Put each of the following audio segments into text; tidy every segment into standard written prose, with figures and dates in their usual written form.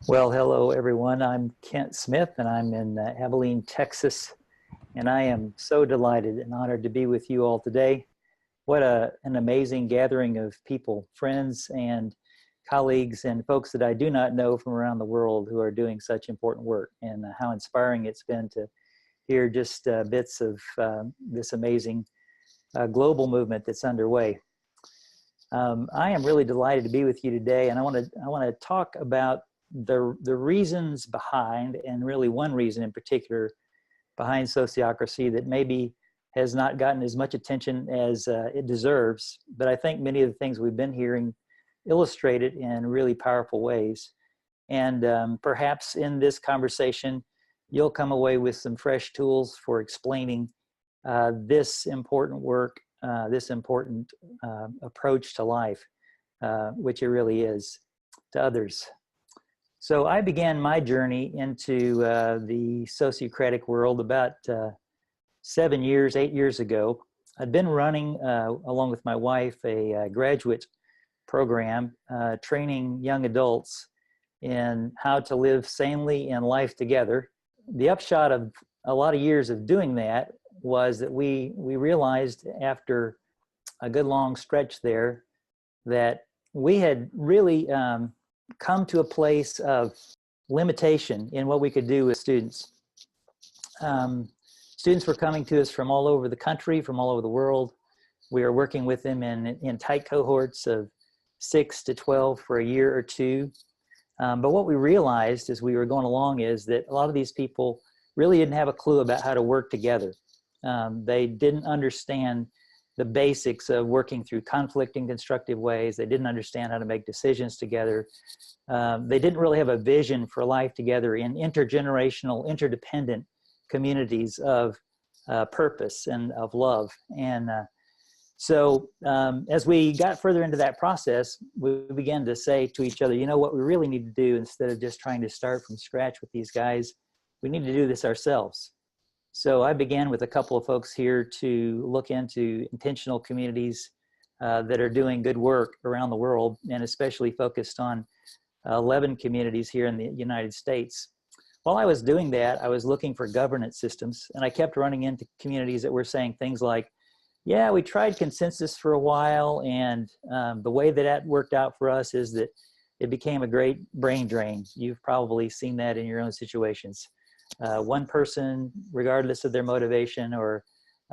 Well, hello everyone. I'm Kent Smith and I'm in Abilene, Texas, and I am so delighted and honored to be with you all today. What an amazing gathering of people, friends and colleagues and folks that I do not know from around the world who are doing such important work, and how inspiring it's been to hear just bits of this amazing global movement that's underway. I am really delighted to be with you today, and I want to talk about the reasons behind, and really one reason in particular behind sociocracy that maybe has not gotten as much attention as it deserves. But I think many of the things we've been hearing illustrate it in really powerful ways. And perhaps in this conversation, you'll come away with some fresh tools for explaining this important work, this important approach to life, which it really is to others. So I began my journey into the sociocratic world about 8 years ago. I'd been running, along with my wife, a graduate program training young adults in how to live sanely in life together. The upshot of a lot of years of doing that was that we realized after a good long stretch there that we had really come to a place of limitation in what we could do with students. Students were coming to us from all over the country, from all over the world. We were working with them in tight cohorts of 6 to 12 for a year or two. But what we realized as we were going along is that a lot of these people really didn't have a clue about how to work together. They didn't understand the basics of working through conflict in constructive ways. They didn't understand how to make decisions together. They didn't really have a vision for life together in intergenerational, interdependent communities of purpose and of love. And so as we got further into that process, we began to say to each other, you know, what we really need to do, instead of just trying to start from scratch with these guys, we need to do this ourselves. So I began with a couple of folks here to look into intentional communities that are doing good work around the world, and especially focused on 11 communities here in the United States. While I was doing that, I was looking for governance systems, and I kept running into communities that were saying things like, yeah, we tried consensus for a while, and the way that worked out for us is that it became a great brain drain. You've probably seen that in your own situations. One person, regardless of their motivation or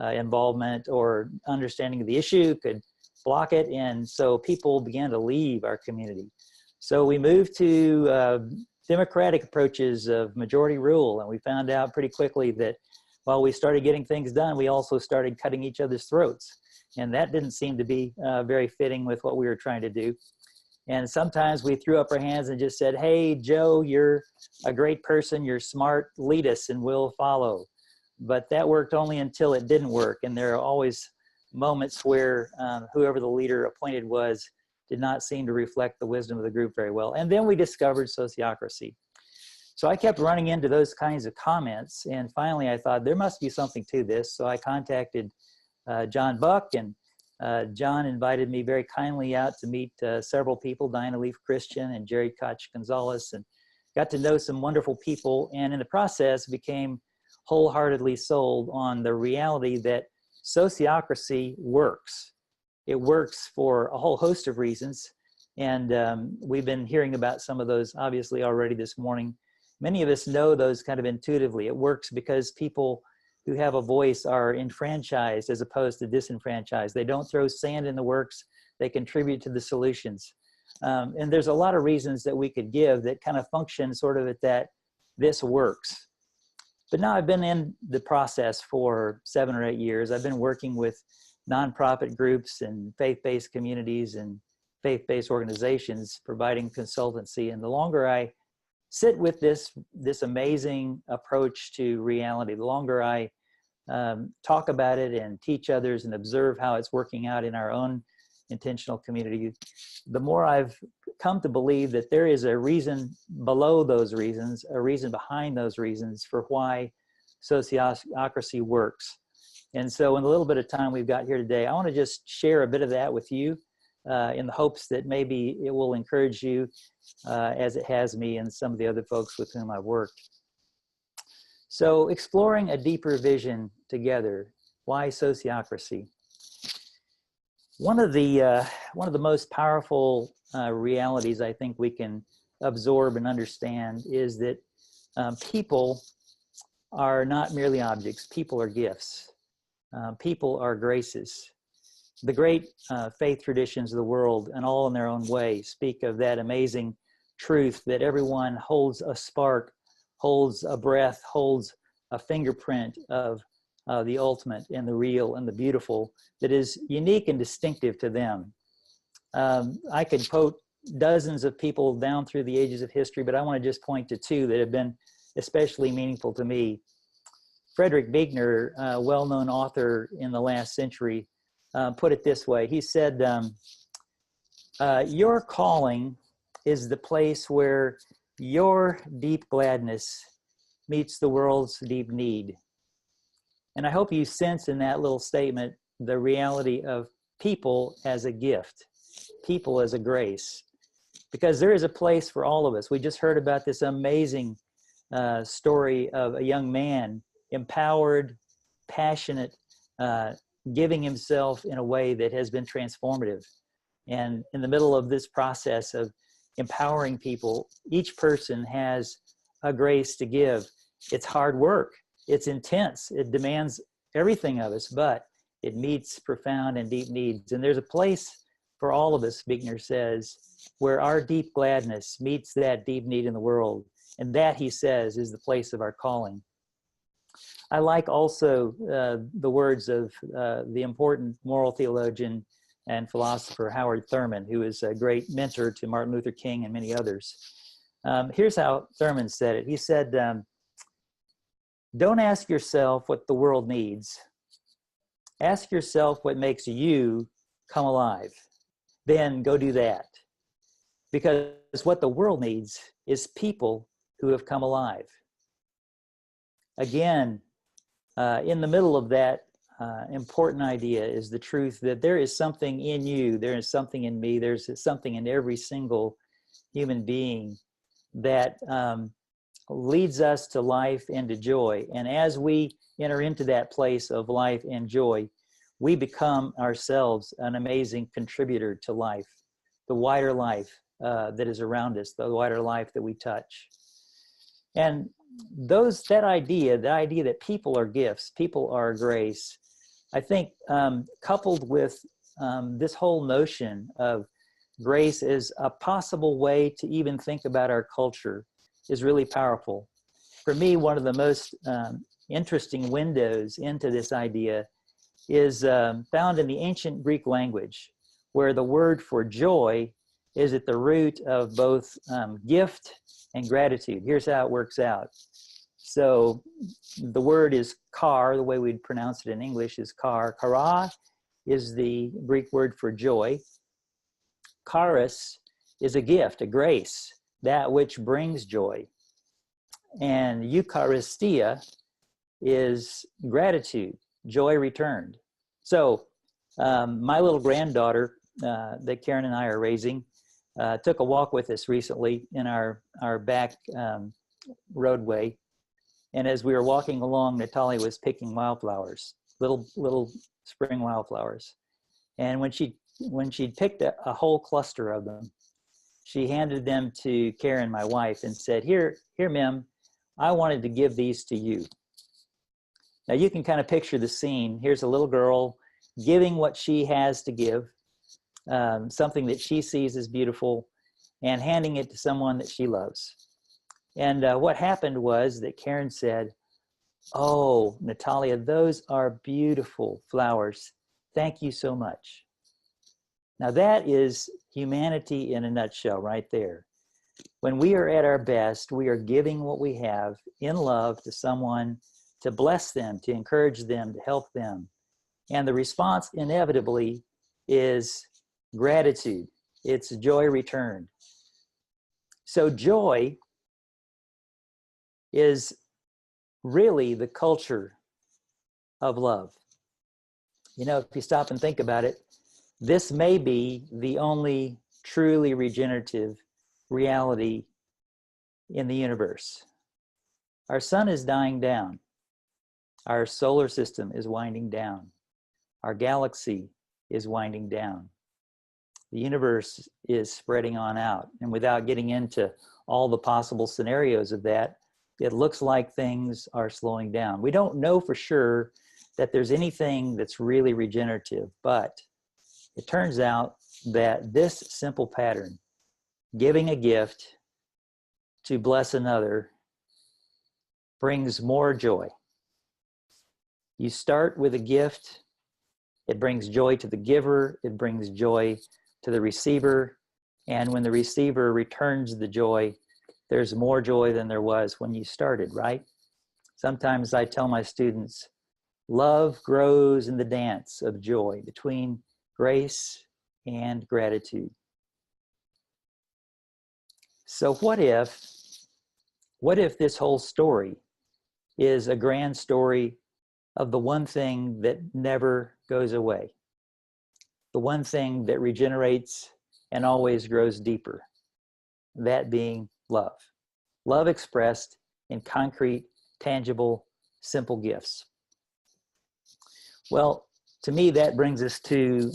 involvement or understanding of the issue, could block it, and so people began to leave our community. So we moved to democratic approaches of majority rule, and we found out pretty quickly that while we started getting things done, we also started cutting each other's throats, and that didn't seem to be very fitting with what we were trying to do. And sometimes we threw up our hands and just said, hey, Joe, you're a great person, you're smart, lead us and we'll follow. But that worked only until it didn't work. And there are always moments where whoever the leader appointed was did not seem to reflect the wisdom of the group very well. And then we discovered sociocracy. So I kept running into those kinds of comments. And finally, I thought there must be something to this. So I contacted John Buck, and John invited me very kindly out to meet several people, Diana Leaf Christian and Jerry Koch Gonzalez, and got to know some wonderful people, and in the process became wholeheartedly sold on the reality that sociocracy works. It works for a whole host of reasons, and we've been hearing about some of those obviously already this morning. Many of us know those kind of intuitively. It works because people who have a voice are enfranchised as opposed to disenfranchised. They don't throw sand in the works, they contribute to the solutions. And there's a lot of reasons that we could give that kind of function sort of at that, this works. But now I've been in the process for 7 or 8 years. I've been working with nonprofit groups and faith-based communities and faith-based organizations providing consultancy. And the longer I sit with this amazing approach to reality, the longer I talk about it and teach others and observe how it's working out in our own intentional community, the more I've come to believe that there is a reason below those reasons, a reason behind those reasons for why sociocracy works. And so in the little bit of time we've got here today, I want to just share a bit of that with you. in the hopes that maybe it will encourage you as it has me and some of the other folks with whom I've worked. So exploring a deeper vision together. Why sociocracy? One of the most powerful realities I think we can absorb and understand is that people are not merely objects. People are gifts. People are graces. The great faith traditions of the world, and all in their own way, speak of that amazing truth that everyone holds a spark, holds a breath, holds a fingerprint of the ultimate and the real and the beautiful that is unique and distinctive to them. I could quote dozens of people down through the ages of history, but I want to just point to two that have been especially meaningful to me. Frederick Buechner, a well-known author in the last century, put it this way. He said, your calling is the place where your deep gladness meets the world's deep need. And I hope you sense in that little statement the reality of people as a gift, people as a grace, because there is a place for all of us. We just heard about this amazing story of a young man, empowered, passionate, giving himself in a way that has been transformative. And in the middle of this process of empowering people, each person has a grace to give. It's hard work. It's intense. It demands everything of us, but it meets profound and deep needs. And there's a place for all of us, Buechner says, where our deep gladness meets that deep need in the world. And that, he says, is the place of our calling. I like also the words of the important moral theologian and philosopher Howard Thurman, who is a great mentor to Martin Luther King and many others. Here's how Thurman said it. He said, don't ask yourself what the world needs. Ask yourself what makes you come alive. Then go do that. Because what the world needs is people who have come alive. Again, in the middle of that important idea is the truth that there is something in you, there is something in me, there's something in every single human being that leads us to life and to joy. And as we enter into that place of life and joy, we become ourselves an amazing contributor to life, the wider life that is around us, the wider life that we touch. And that idea, the idea that people are gifts, people are grace, I think coupled with this whole notion of grace as a possible way to even think about our culture is really powerful. For me, one of the most interesting windows into this idea is found in the ancient Greek language, where the word for joy is at the root of both gift and gratitude. Here's how it works out. So the word is kar, the way we'd pronounce it in English is kar. Kara is the Greek word for joy. Charis is a gift, a grace, that which brings joy. And Eucharistia is gratitude, joy returned. So my little granddaughter that Karen and I are raising took a walk with us recently in our back roadway. And as we were walking along, Natalia was picking wildflowers, little spring wildflowers. And when she'd picked a whole cluster of them, she handed them to Karen, my wife, and said, here, Mim, I wanted to give these to you. Now you can kind of picture the scene. Here's a little girl giving what she has to give, something that she sees as beautiful, and handing it to someone that she loves. And what happened was that Karen said, oh, Natalia, those are beautiful flowers. Thank you so much. Now that is humanity in a nutshell right there. When we are at our best, we are giving what we have in love to someone to bless them, to encourage them, to help them. And the response inevitably is gratitude. It's joy returned. So joy is really the culture of love. You know, if you stop and think about it, this may be the only truly regenerative reality in the universe. Our sun is dying down. Our solar system is winding down. Our galaxy is winding down. The universe is spreading on out. And without getting into all the possible scenarios of that, it looks like things are slowing down. We don't know for sure that there's anything that's really regenerative, but it turns out that this simple pattern, giving a gift to bless another, brings more joy. You start with a gift, it brings joy to the giver, it brings joy to the receiver, and when the receiver returns the joy, there's more joy than there was when you started, right? Sometimes I tell my students, love grows in the dance of joy between grace and gratitude. So what if this whole story is a grand story of the one thing that never goes away, the one thing that regenerates and always grows deeper, that being love. Love expressed in concrete, tangible, simple gifts. Well, to me, that brings us to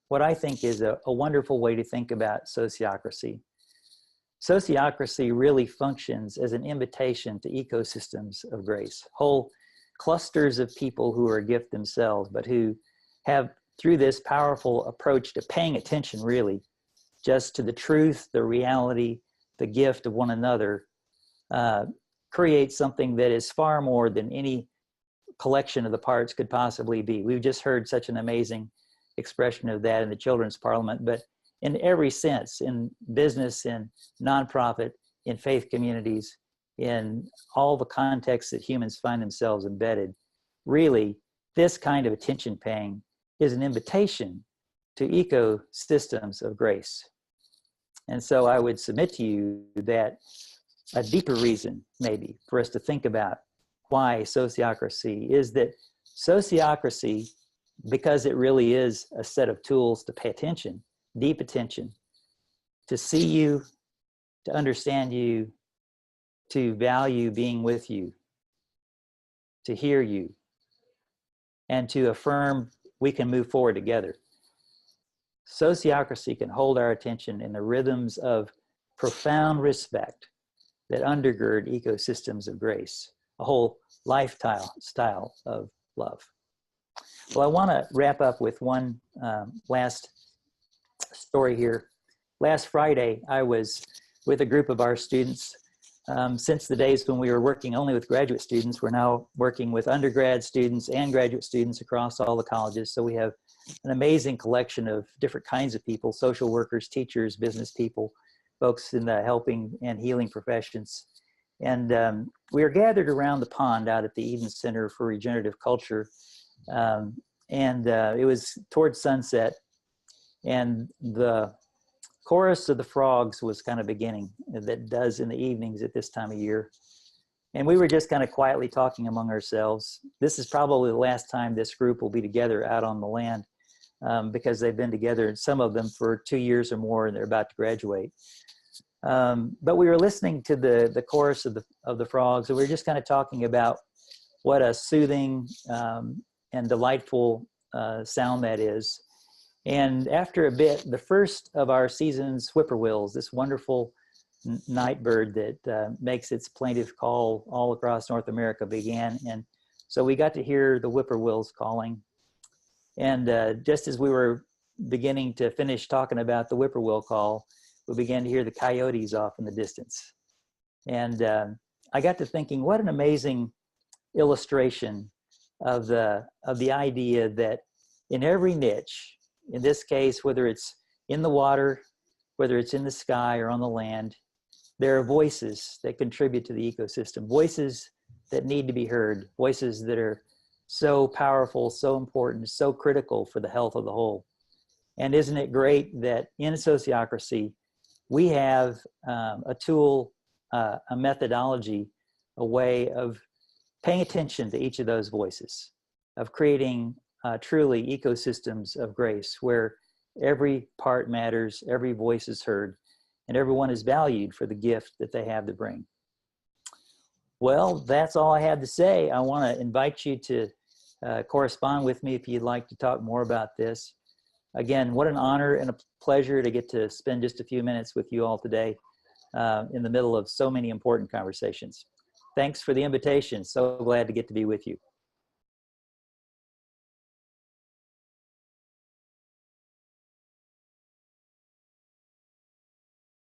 what I think is a wonderful way to think about sociocracy. Sociocracy really functions as an invitation to ecosystems of grace, whole clusters of people who are a gift themselves, but who have, through this powerful approach to paying attention really just to the truth, the reality, the gift of one another, create something that is far more than any collection of the parts could possibly be. We've just heard such an amazing expression of that in the Children's Parliament, but in every sense, in business, in nonprofit, in faith communities, in all the contexts that humans find themselves embedded, really, this kind of attention paying is an invitation to ecosystems of grace. And so I would submit to you that a deeper reason, maybe, for us to think about why sociocracy is that sociocracy, because it really is a set of tools to pay attention, deep attention, to see you, to understand you, to value being with you, to hear you, and to affirm we can move forward together. Sociocracy can hold our attention in the rhythms of profound respect that undergird ecosystems of grace, a whole lifestyle of love. Well, I want to wrap up with one last story here. Last Friday, I was with a group of our students. Since the days when we were working only with graduate students, we're now working with undergrad students and graduate students across all the colleges. So we have an amazing collection of different kinds of people, social workers, teachers, business people, folks in the helping and healing professions. And we are gathered around the pond out at the Eden Center for Regenerative Culture. It was towards sunset, and the chorus of the frogs was kind of beginning, that does in the evenings at this time of year. And we were just kind of quietly talking among ourselves. This is probably the last time this group will be together out on the land, because they've been together, some of them for 2 years or more, and they're about to graduate. But we were listening to the chorus of the frogs, and we were just kind of talking about what a soothing and delightful sound that is. And after a bit, the first of our season's whippoorwills, this wonderful night bird that makes its plaintive call all across North America, began. And so we got to hear the whippoorwills calling. And just as we were beginning to finish talking about the whippoorwill call, we began to hear the coyotes off in the distance. And I got to thinking, what an amazing illustration of the idea that in every niche, in this case, whether it's in the water, whether it's in the sky or on the land, there are voices that contribute to the ecosystem, voices that need to be heard, voices that are so powerful, so important, so critical for the health of the whole. And isn't it great that in sociocracy, we have a tool, a methodology, a way of paying attention to each of those voices, of creating truly ecosystems of grace where every part matters, every voice is heard, and everyone is valued for the gift that they have to bring. Well, that's all I had to say. I want to invite you to correspond with me if you'd like to talk more about this. Again, what an honor and a pleasure to get to spend just a few minutes with you all today in the middle of so many important conversations. Thanks for the invitation. So glad to get to be with you.